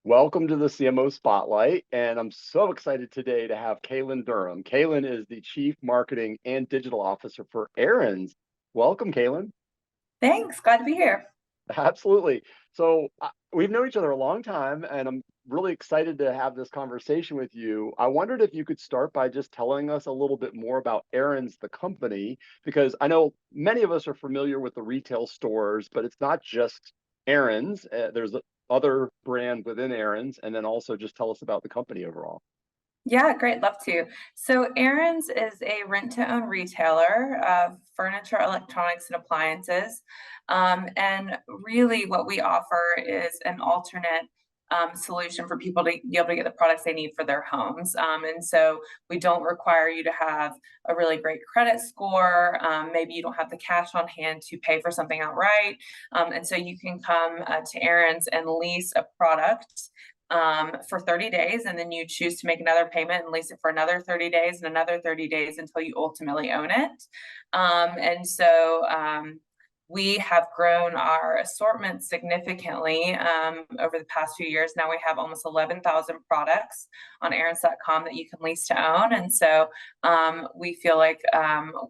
Welcome to the CMO Spotlight, and I'm so excited today to have Kaylin Durham. Kaylin is the Chief Marketing and Digital Officer for Aaron's. Welcome, Kaylin. Thanks. Glad to be here. Absolutely. We've known each other a long time, and I'm really excited to have this conversation with you. I wondered if you could start by just telling us a little bit more about Aaron's, the company, because I know many of us are familiar with the retail stores, but it's not just Aaron's. There's other brand within Aaron's, and then also just tell us about the company overall. Yeah, great. Love to. So, Aaron's is a rent-to-own retailer of furniture, electronics, and appliances. And really, what we offer is an alternate solution for people to be able to get the products they need for their homes. And so, we don't require you to have a really great credit score. Maybe you don't have the cash on hand to pay for something outright. And so, you can come to Aaron's and lease a product for 30 days, and then you choose to make another payment and lease it for another 30 days and another 30 days until you ultimately own it. We have grown our assortment significantly over the past few years. Now we have almost 11,000 products on Aaron's.com that you can lease to own. And so we feel like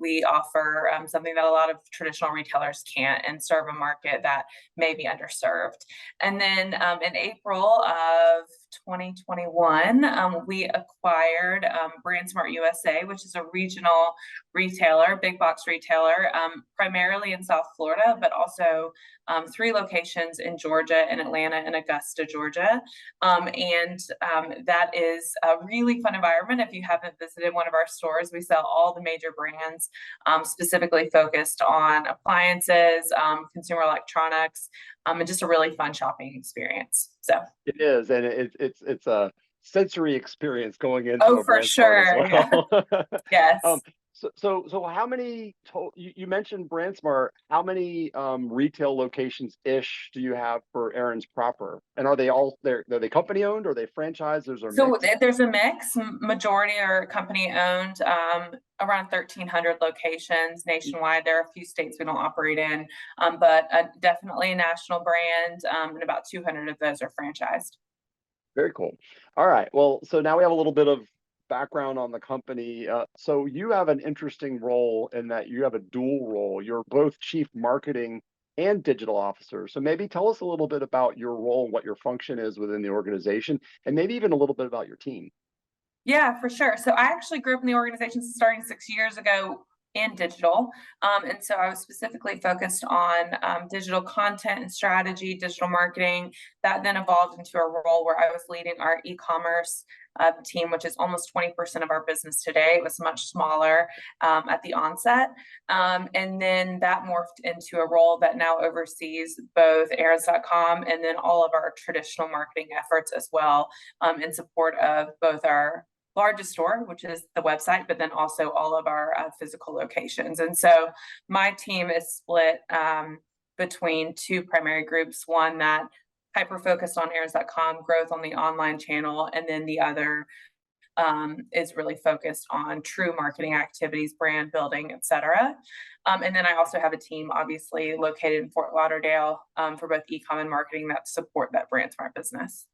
we offer something that a lot of traditional retailers can't and serve a market that may be underserved. And then in April of 2021, we acquired BrandSmart USA, which is a regional retailer, big box retailer, primarily in South Florida, but also 3 locations in Georgia, in Atlanta, and Augusta, Georgia. That is a really fun environment. If you haven't visited one of our stores, we sell all the major brands, specifically focused on appliances, consumer electronics, and just a really fun shopping experience. So It is, and it's a sensory experience going into oh, a for brand smart as sure. Yeah. well. Um, Yes. so how many you mentioned BrandSmart, how many retail locations ish do you have for Aaron's proper? And are they all are they company owned? Are they franchised? Or So mixed? there's a mix. Majority are company owned, around 1,300 locations nationwide. There are a few states we don't operate in, but definitely a national brand, and about 200 of those are franchised. Very cool. All right. Well, so now we have a little bit of background on the company. So you have an interesting role in that you have a dual role. You're both chief marketing and digital officer. So maybe tell us a little bit about your role, what your function is within the organization, and maybe even a little bit about your team. Yeah, for sure. So I actually grew up in the organization starting 6 years ago in digital. And so I was specifically focused on digital content and strategy, digital marketing. That then evolved into a role where I was leading our e-commerce team, which is almost 20% of our business today. It was much smaller at the onset. And then that morphed into a role that now oversees both Aaron's.com and then all of our traditional marketing efforts as well, in support of both our largest store, which is the website, but then also all of our physical locations. And so my team is split between 2 primary groups, one that hyper focused on Aaron's.com growth on the online channel, and then the other is really focused on true marketing activities, brand building, et cetera. And then I also have a team, obviously, located in Fort Lauderdale for both e-com and marketing that support that BrandSmart business.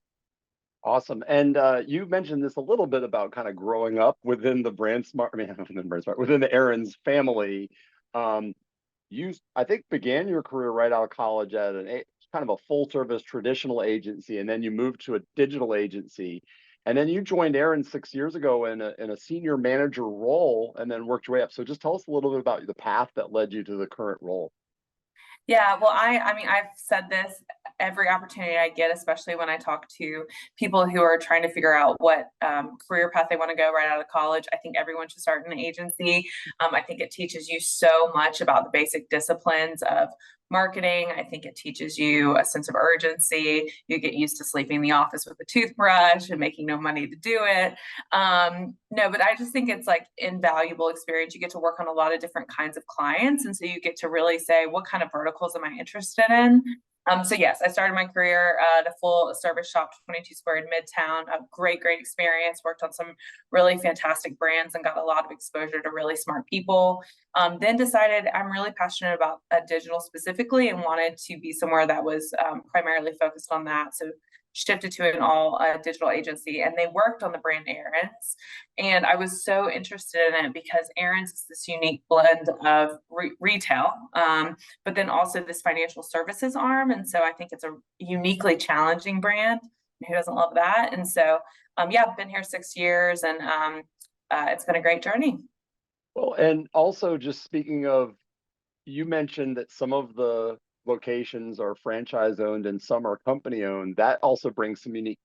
Awesome. And you mentioned this a little bit about kind of growing up within the BrandSmart, I mean, within BrandSmart, within the Aaron's family. Um, you, I think, began your career right out of college at kind of a full service traditional agency, and then you moved to a digital agency. And then you joined Aaron 6 years ago in a senior manager role and then worked your way up. So just tell us a little bit about the path that led you to the current role. Yeah, well, I mean, I've said this every opportunity I get, especially when I talk to people who are trying to figure out what career path they want to go right out of college. I think everyone should start in an agency. I think it teaches you so much about the basic disciplines of marketing. I think it teaches you a sense of urgency. You get used to sleeping in the office with a toothbrush and making no money to do it. No, but I just think it's like invaluable experience. You get to work on a lot of different kinds of clients. And so you get to really say, what kind of verticals am I interested in? So yes, I started my career at a full service shop, 22 Square in Midtown. A great experience. Worked on some really fantastic brands and got a lot of exposure to really smart people. Then decided I'm really passionate about digital specifically and wanted to be somewhere that was primarily focused on that. So shifted to an all digital agency, and they worked on the brand Aaron's. And I was so interested in it because Aaron's is this unique blend of retail, but then also this financial services arm. And so I think it's a uniquely challenging brand. Who doesn't love that? And so, yeah, I've been here 6 years, and it's been a great journey. Well, and also just speaking of, you mentioned that some of the locations are franchise owned and some are company owned. That also brings some unique,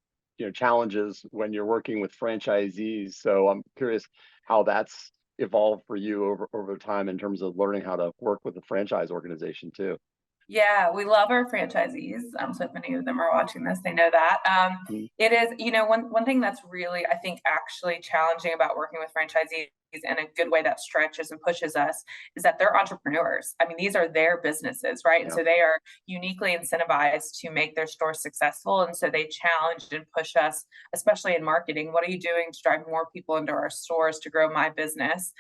challenges when you're working with franchisees. So I'm curious how that's evolved for you over time in terms of learning how to work with a franchise organization too. Yeah, we love our franchisees. So if many of them are watching this, they know that. Mhm. It is, one thing that's really, I think, actually challenging about working with franchisees, and a good way that stretches and pushes us, is that they're entrepreneurs. I mean, these are their businesses, right? And Yeah. so they are uniquely incentivized to make their store successful. And so they challenge and push us, especially in marketing. What are you doing to drive more people into our stores to grow my business?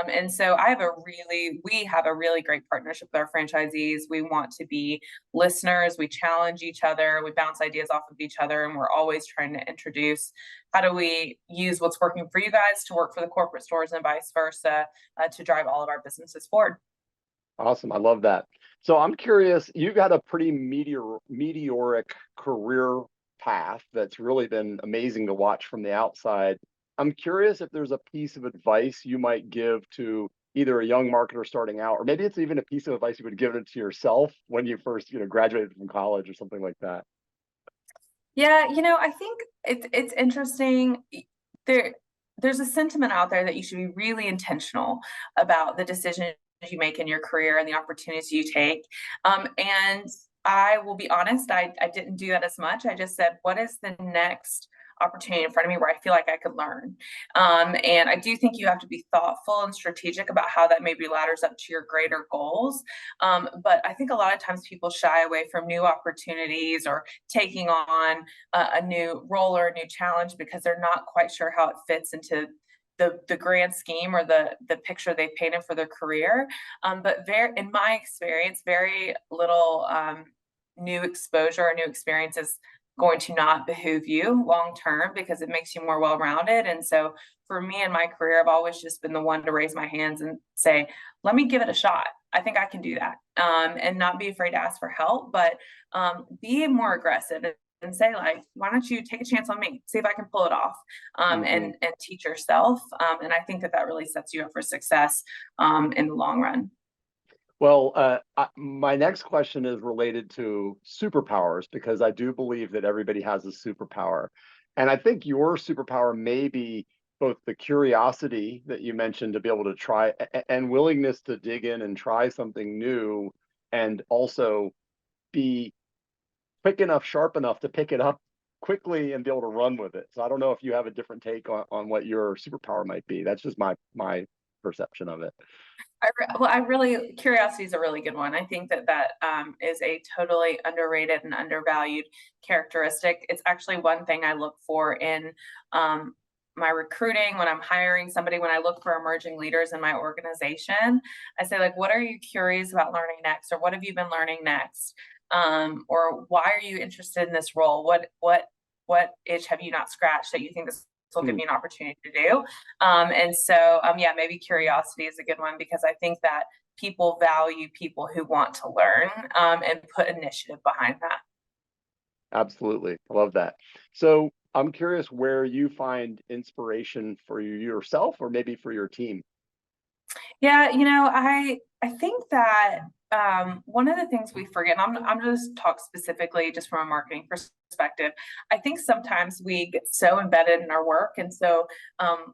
And so we have a really great partnership with our franchisees. We want to be listeners. We challenge each other. We bounce ideas off of each other. And we're always trying to introduce, how do we use what's working for you guys to work for the corporate stores, and vice versa, to drive all of our businesses forward. Awesome. I love that. So I'm curious, you've had a pretty meteoric career path that's really been amazing to watch from the outside. I'm curious if there's a piece of advice you might give to either a young marketer starting out, or maybe it's even a piece of advice you would give it to yourself when you first, graduated from college or something like that. Yeah, I think it's interesting. There's a sentiment out there that you should be really intentional about the decisions you make in your career and the opportunities you take. And I will be honest, I didn't do that as much. I just said, what is the next opportunity in front of me where I feel like I could learn? And I do think you have to be thoughtful and strategic about how that maybe ladders up to your greater goals. But I think a lot of times people shy away from new opportunities or taking on a new role or a new challenge because they're not quite sure how it fits into the grand scheme or the picture they've painted for their career. But in my experience, very little new exposure or new experience is going to not behoove you long term, because it makes you more well-rounded. And so for me in my career, I've always just been the one to raise my hands and say, let me give it a shot. I think I can do that. And not be afraid to ask for help, but be more aggressive and say, like, why don't you take a chance on me, see if I can pull it off, Mhm. and teach yourself. And I think that really sets you up for success in the long run. Well, my next question is related to superpowers, because I do believe that everybody has a superpower. And I think your superpower may be both the curiosity that you mentioned to be able to try, and willingness to dig in and try something new, and also be quick enough, sharp enough to pick it up quickly and be able to run with it. So I don't know if you have a different take on what your superpower might be. That's just my perception of it. Curiosity is a really good one. I think that is a totally underrated and undervalued characteristic. It's actually one thing I look for in my recruiting when I'm hiring somebody. When I look for emerging leaders in my organization, I say, like, what are you curious about learning next, or what have you been learning next, or why are you interested in this role? What itch have you not scratched that you think this will give Hmm. me an opportunity to do? Yeah, maybe curiosity is a good one, because I think that people value people who want to learn, and put initiative behind that. Absolutely. I love that. So I'm curious where you find inspiration for yourself or maybe for your team. Yeah, I think that one of the things we forget, and I'm just talk specifically just from a marketing perspective. I think sometimes we get so embedded in our work and so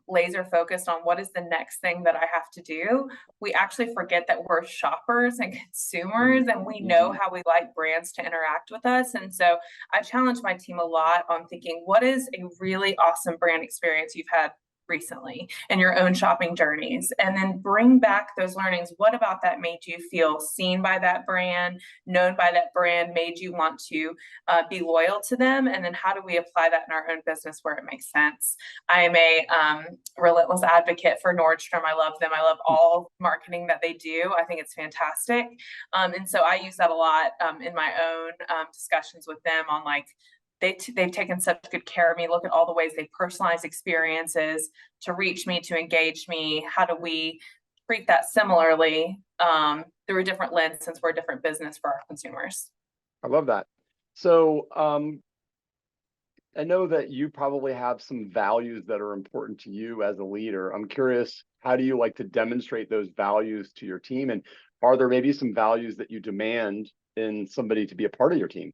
laser focused on what is the next thing that I have to do. We actually forget that we're shoppers and consumers, and we know Mm-hmm. how we like brands to interact with us. And so I challenge my team a lot on thinking, what is a really awesome brand experience you've had recently in your own shopping journeys, and then bring back those learnings. What about that made you feel seen by that brand, known by that brand, made you want to be loyal to them? And then how do we apply that in our own business where it makes sense? I am a relentless advocate for Nordstrom. I love them. I love all marketing that they do. I think it's fantastic. And so I use that a lot in my own discussions with them on, like, they've taken such good care of me. Look at all the ways they personalize experiences to reach me, to engage me. How do we treat that similarly through a different lens, since we're a different business for our consumers? I love that. So I know that you probably have some values that are important to you as a leader. I'm curious, how do you like to demonstrate those values to your team? And are there maybe some values that you demand in somebody to be a part of your team?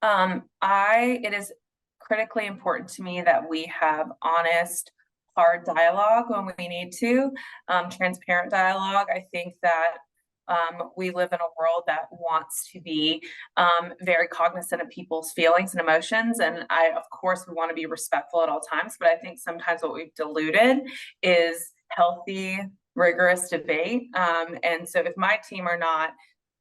It is critically important to me that we have honest, hard dialogue when we need to, transparent dialogue. I think that we live in a world that wants to be very cognizant of people's feelings and emotions. And of course, we want to be respectful at all times, but I think sometimes what we've diluted is healthy, rigorous debate. And so if my team are not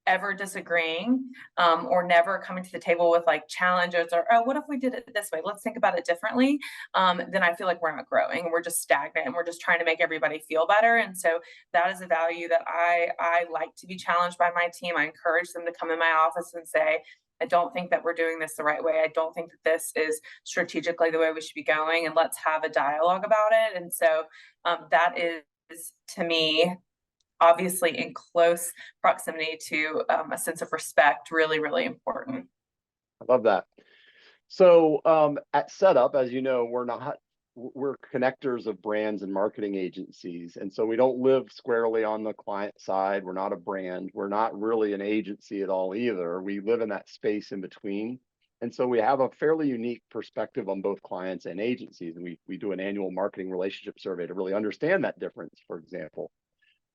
ever disagreeing or never coming to the table with like challenges or, oh, what if we did it this way, let's think about it differently, then I feel like we're not growing, we're just stagnant, and we're just trying to make everybody feel better. And so that is a value that I like to be challenged by my team. I encourage them to come in my office and say, I don't think that we're doing this the right way. I don't think that this is strategically the way we should be going, and let's have a dialogue about it. And so that is, to me, obviously in close proximity to a sense of respect, really, really important. I love that. So at Setup, as you know, we're connectors of brands and marketing agencies. And so we don't live squarely on the client side. We're not a brand. We're not really an agency at all either. We live in that space in between. And so we have a fairly unique perspective on both clients and agencies. And we do an annual marketing relationship survey to really understand that difference, for example.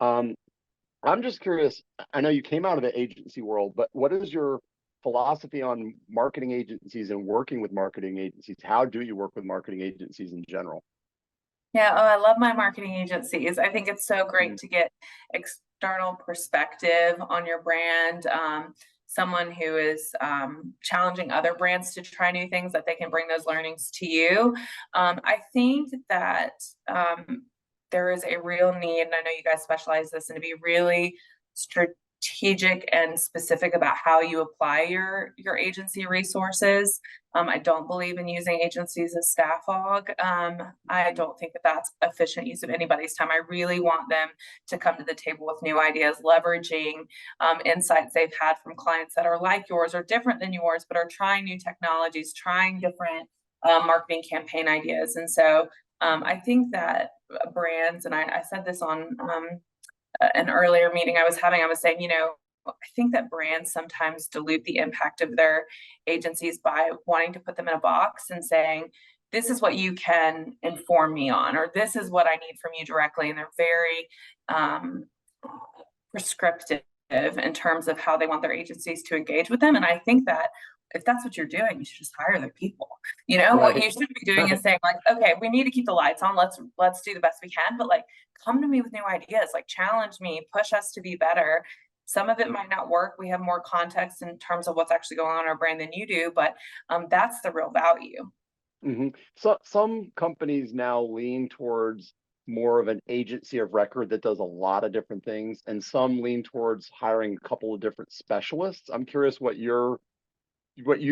I'm just curious, I know you came out of the agency world, but what is your philosophy on marketing agencies and working with marketing agencies? How do you work with marketing agencies in general? Yeah, oh, I love my marketing agencies. I think it's so great Mm. to get external perspective on your brand. Someone who is challenging other brands to try new things, that they can bring those learnings to you. I think that there is a real need, and I know you guys specialize this, and to be really strategic and specific about how you apply your agency resources. I don't believe in using agencies as staff hog. I don't think that that's efficient use of anybody's time. I really want them to come to the table with new ideas, leveraging insights they've had from clients that are like yours or different than yours, but are trying new technologies, trying different marketing campaign ideas. And so I think that brands, and I said this on an earlier meeting I was having, I was saying, I think that brands sometimes dilute the impact of their agencies by wanting to put them in a box and saying, this is what you can inform me on, or this is what I need from you directly. And they're very prescriptive in terms of how they want their agencies to engage with them. And I think that if that's what you're doing, you should just hire their people. What Right. you should be doing is saying like, okay, we need to keep the lights on. Let's do the best we can, but like, come to me with new ideas, like challenge me, push us to be better. Some of it might not work. We have more context in terms of what's actually going on in our brand than you do, but that's the real value. So some companies now lean towards more of an agency of record that does a lot of different things, and some lean towards hiring a couple of different specialists. I'm curious what you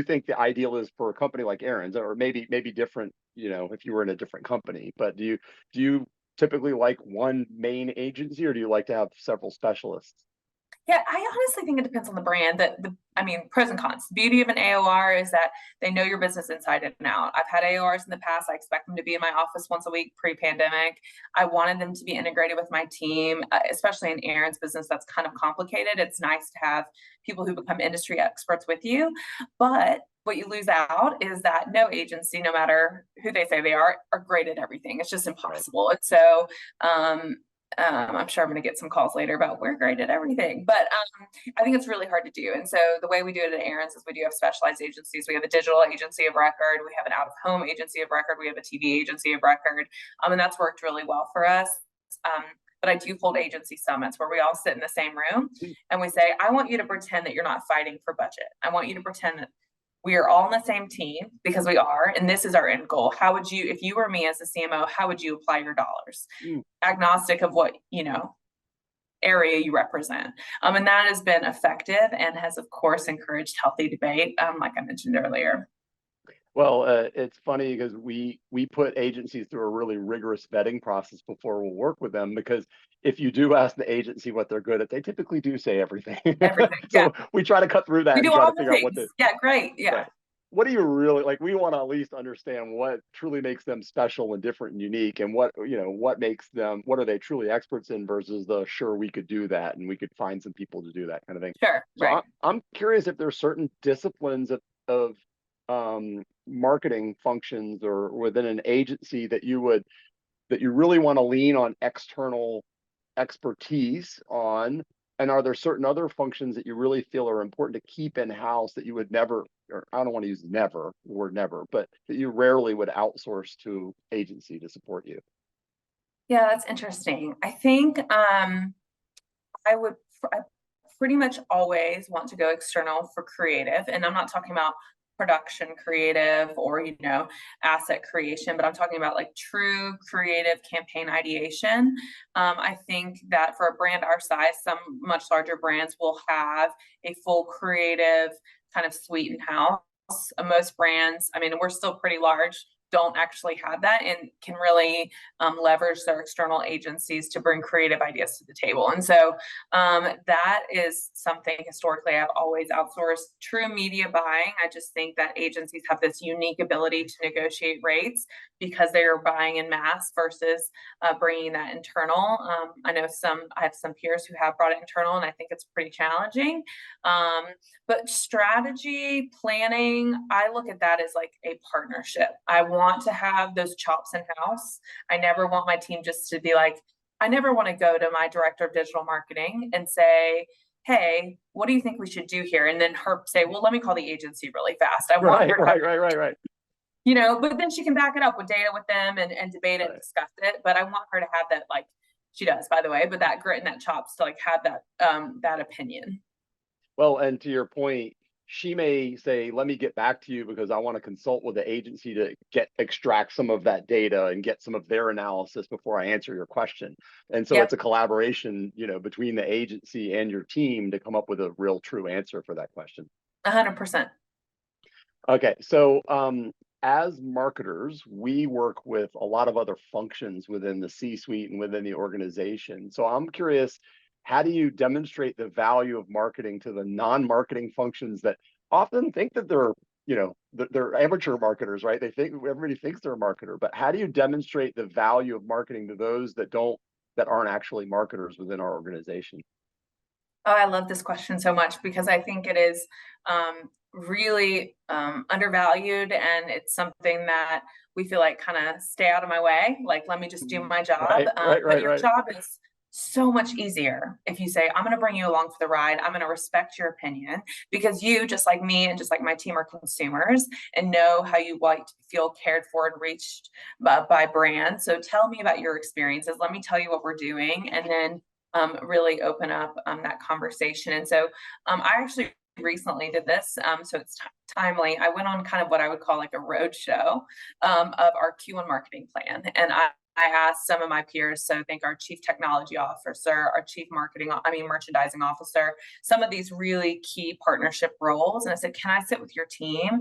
think the ideal is for a company like Aaron's, or maybe different, if you were in a different company. But do you typically like one main agency, or do you like to have several specialists? Yeah, I honestly think it depends on the brand. I mean, pros and cons. The beauty of an AOR is that they know your business inside and out. I've had AORs in the past. I expect them to be in my office once a week pre-pandemic. I wanted them to be integrated with my team, especially in Aaron's business. That's kind of complicated. It's nice to have people who become industry experts with you. But what you lose out is that no agency, no matter who they say they are great at everything. It's just Right. impossible. And so, I'm sure I'm going to get some calls later about we're great at everything, but I think it's really hard to do. And so the way we do it at Aaron's is we do have specialized agencies. We have a digital agency of record. We have an out-of-home agency of record. We have a TV agency of record. And that's worked really well for us. But I do hold agency summits where we all sit in the same room and we say, I want you to pretend that you're not fighting for budget. I want you to pretend that we are all on the same team, because we are, and this is our end goal. How would you, if you were me as a CMO, how would you apply your dollars? Mm. Agnostic of what, area you represent. And that has been effective and has, of course, encouraged healthy debate, like I mentioned earlier. Well, it's funny because we put agencies through a really rigorous vetting process before we'll work with them, because if you do ask the agency what they're good at, they typically do say everything. Everything. Yeah. So we try to cut through We that and do try all to the figure out what they, things. Yeah, great. Yeah. right. What do you really like? We want to at least understand what truly makes them special and different and unique, and what, what makes them, what are they truly experts in versus the sure we could do that and we could find some people to do that kind of thing. Sure. So Right. I'm curious if there's certain disciplines of marketing functions or within an agency that you really want to lean on external expertise on, and are there certain other functions that you really feel are important to keep in house that you would never, or I don't want to use never, the word never, but that you rarely would outsource to agency to support you? Yeah, that's interesting. I think I pretty much always want to go external for creative, and I'm not talking about production creative or asset creation, but I'm talking about like true creative campaign ideation. I think that for a brand our size, some much larger brands will have a full creative kind of suite in house. Most brands, I mean, we're still pretty large, don't actually have that and can really leverage their external agencies to bring creative ideas to the table. And so that is something historically I've always outsourced. True media buying, I just think that agencies have this unique ability to negotiate rates because they are buying in mass versus bringing that internal. I have some peers who have brought it internal, and I think it's pretty challenging. Um, but strategy, planning, I look at that as like a partnership. I want to have those chops in house. I never want my team just to be like, I never want to go to my director of digital marketing and say, hey, what do you think we should do here? And then her say, well, let me call the agency really fast. I want Right, her to have, right, but then she can back it up with data with them and debate it and right. discuss it. But I want her to have that, like she does, by the way, but that grit and that chops to like have that opinion. Well, and to your point, she may say, let me get back to you because I want to consult with the agency to extract some of that data and get some of their analysis before I answer your question. And so it's Yep, a collaboration, between the agency and your team to come up with a real true answer for that question. 100%. Okay, so as marketers, we work with a lot of other functions within the C-suite and within the organization. So I'm curious, how do you demonstrate the value of marketing to the non-marketing functions that often think that they're amateur marketers, right? They think everybody thinks they're a marketer, but how do you demonstrate the value of marketing to those that aren't actually marketers within our organization? Oh, I love this question so much because I think it is really undervalued, and it's something that we feel like kind of stay out of my way. Like, let me just do my job. Right, right, But right, your right. job is so much easier if you say, I'm going to bring you along for the ride. I'm going to respect your opinion because you, just like me and just like my team, are consumers and know how you like to feel cared for and reached by brands. So tell me about your experiences. Let me tell you what we're doing. And then really open up that conversation. And so I actually recently did this, so it's timely. I went on kind of what I would call like a road show of our Q1 marketing plan, and I asked some of my peers, so I think our chief technology officer, our chief merchandising officer, some of these really key partnership roles. And I said, can I sit with your team?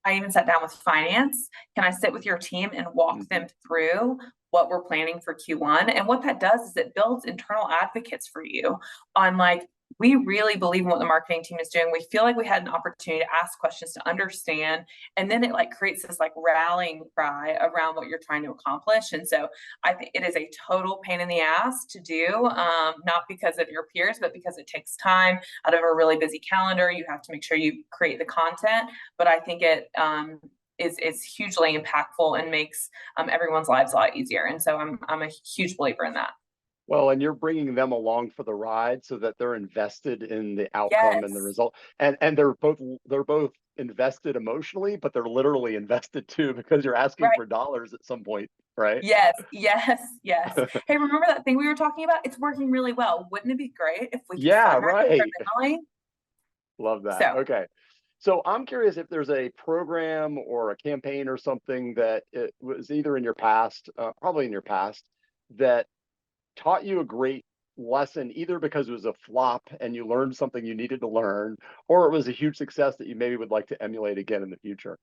I even sat down with finance. Can I sit with your team and walk Mhm. them through what we're planning for Q1? And what that does is it builds internal advocates for you on like, we really believe in what the marketing team is doing. We feel like we had an opportunity to ask questions to understand, and then it like creates this like rallying cry around what you're trying to accomplish. And so I think it is a total pain in the ass to do, not because of your peers, but because it takes time out of a really busy calendar. You have to make sure you create the content, but I think it is hugely impactful and makes everyone's lives a lot easier. And so I'm a huge believer in that. Well, and you're bringing them along for the ride so that they're invested in the outcome and the Yes. result. And they're both invested emotionally, but they're literally invested too because you're asking Right. for dollars at some point, right? Yes. Yes. Yes. Hey, remember that thing we were talking about? It's working really well. Wouldn't it be great if we could Yeah, fundraise right. incrementally? Love that. So Okay. So I'm curious if there's a program or a campaign or something that it was either in your past, probably in your past, that taught you a great lesson, either because it was a flop and you learned something you needed to learn, or it was a huge success that you maybe would like to emulate again in the future.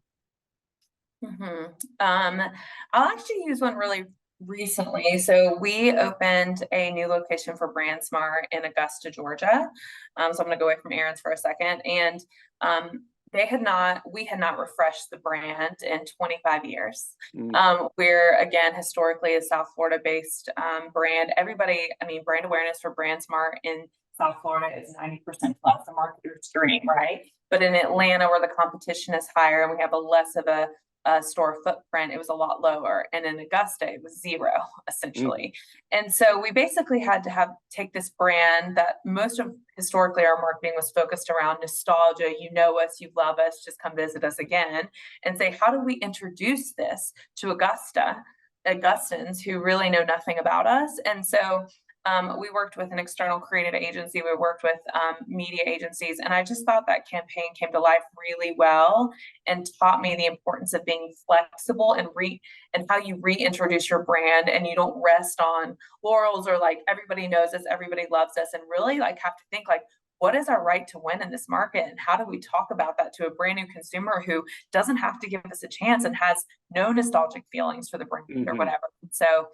Mhm. I'll actually use one really recently. So we opened a new location for BrandSmart in Augusta, Georgia. So I'm going to go away from Aaron's for a second. And we had not refreshed the brand in 25 years. Mm, We're again historically a South Florida based brand. Everybody, I mean, brand awareness for BrandSmart in South Florida is 90% plus a marketer's dream, right? But in Atlanta, where the competition is higher and we have a less of a store footprint, it was a lot lower. And in Augusta, it was zero mm, essentially. And so we basically had to take this brand that most of historically our marketing was focused around nostalgia. You know us, you love us, just come visit us again, and say, how do we introduce this to Augustans who really know nothing about us? And so we worked with an external creative agency. We worked with media agencies, and I just thought that campaign came to life really well and taught me the importance of being flexible and how you reintroduce your brand, and you don't rest on laurels or like everybody knows us, everybody loves us, and really like have to think like, what is our right to win in this market, and how do we talk about that to a brand new consumer who doesn't have to give us a chance and has no nostalgic feelings for the brand or mhm. whatever. So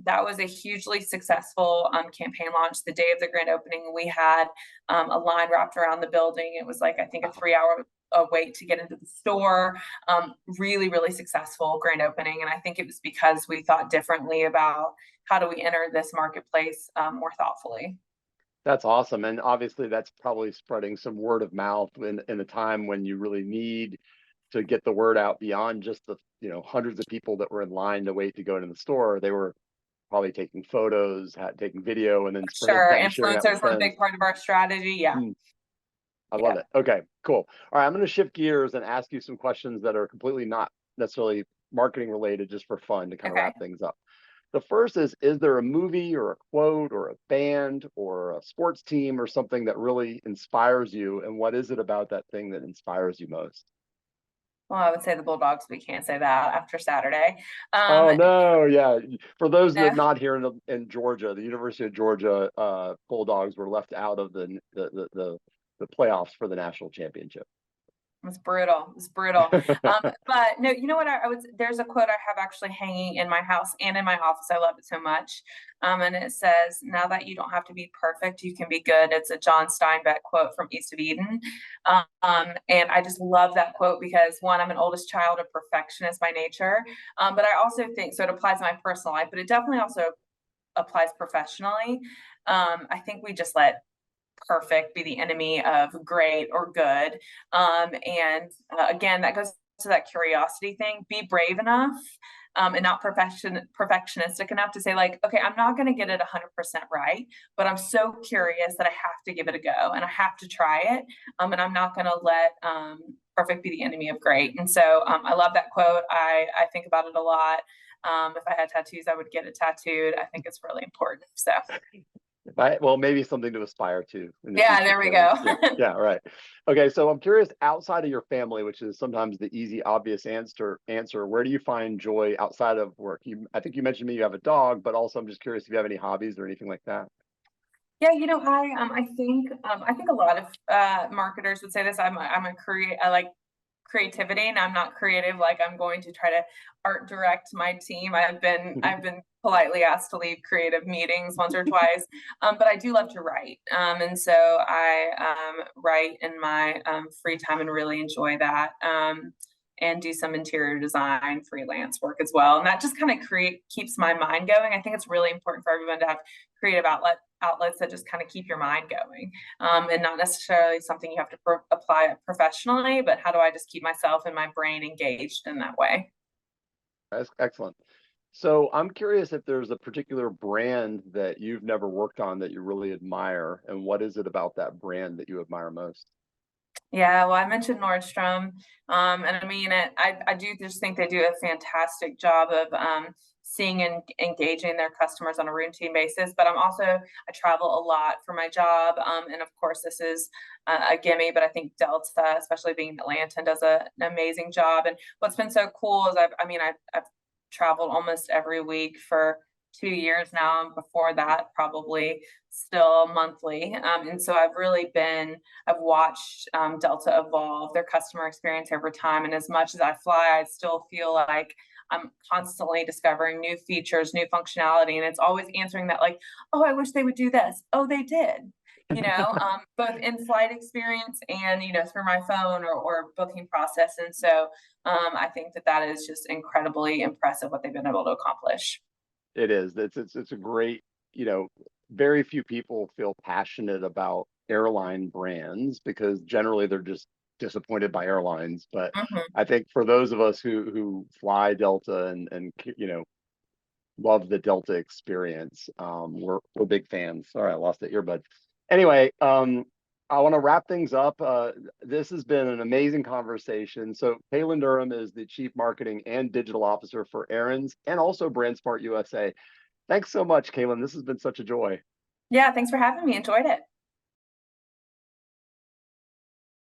that was a hugely successful campaign launch. The day of the grand opening, we had a line wrapped around the building. It was like, I think, a Wow. 3 hour wait to get into the store. Really, really successful grand opening. And I think it was because we thought differently about how do we enter this marketplace more thoughtfully. That's awesome. And obviously that's probably spreading some word of mouth in a time when you really need to get the word out beyond just the, hundreds of people that were in line to wait to go into the store. They were probably taking photos, taking video, and then spreading Sure. that and sharing that with Influencers were a friends. big part of our strategy. Yeah. Mm, I love Yeah. it. Okay, cool. All right, I'm going to shift gears and ask you some questions that are completely not necessarily marketing related, just for fun to kind of Okay. wrap things up. The first is there a movie or a quote or a band or a sports team or something that really inspires you? And what is it about that thing that inspires you most? Well, I would say the Bulldogs. We can't say that after Saturday. Um, Oh no, yeah. For those that no, not here in Georgia, the University of Georgia Bulldogs were left out of the playoffs for the national championship. it was brutal. It was brutal. But no, you know what? There's a quote I have actually hanging in my house and in my office. I love it so much. And it says, now that you don't have to be perfect, you can be good. It's a John Steinbeck quote from East of Eden. And I just love that quote because one, I'm an oldest child, a perfectionist by nature. But I also think, so it applies to my personal life, but it definitely also applies professionally. I think we just let perfect be the enemy of great or good. Again, that goes to that curiosity thing. Be brave enough and not perfectionistic enough to say like, okay, I'm not going to get it 100% right, but I'm so curious that I have to give it a go and I have to try it. And I'm not going to let perfect be the enemy of great. And so I love that quote. I think about it a lot. If I had tattoos, I would get it tattooed. I think it's really important. So Well, maybe something to aspire to in the yeah, future, there we Kaylin. go. Yeah, yeah, right. Okay, so I'm curious, outside of your family, which is sometimes the easy, obvious answer, where do you find joy outside of work? I think you mentioned to me you have a dog, but also I'm just curious if you have any hobbies or anything like that. Yeah, I think a lot of marketers would say this. I like creativity, and I'm not creative. Like I'm going to try to art direct my team. I've been politely asked to leave creative meetings once or twice, but I do love to write, and so I write in my free time and really enjoy that. And do some interior design freelance work as well, and that just kind of create keeps my mind going. I think it's really important for everyone to have creative outlets that just kind of keep your mind going, and not necessarily something you have to apply professionally, but how do I just keep myself and my brain engaged in that way? That's excellent. So I'm curious if there's a particular brand that you've never worked on that you really admire, and what is it about that brand that you admire most? Yeah, well, I mentioned Nordstrom, and I mean, I do just think they do a fantastic job of seeing and engaging their customers on a routine basis. But I travel a lot for my job, and of course, this is a gimme. But I think Delta, especially being in Atlanta, does an amazing job. And what's been so cool is I've traveled almost every week for 2 years now, and before that, probably still monthly. And so I've watched Delta evolve their customer experience over time. And as much as I fly, I still feel like I'm constantly discovering new features, new functionality, and it's always answering that, like, oh, I wish they would do this. Oh, they did. Both in flight experience and through my phone or booking process. And so I think that is just incredibly impressive what they've been able to accomplish. It is. It's a great, very few people feel passionate about airline brands because generally they're just disappointed by airlines. But Mhm. I think for those of us who fly Delta and love the Delta experience, we're big fans. Sorry, I lost the earbud. Anyway, I want to wrap things up. This has been an amazing conversation. So Kaylin Durham is the Chief Marketing and Digital Officer for Aaron's and also BrandSmart USA. Thanks so much, Kaylin. This has been such a joy. Yeah, thanks for having me. Enjoyed it.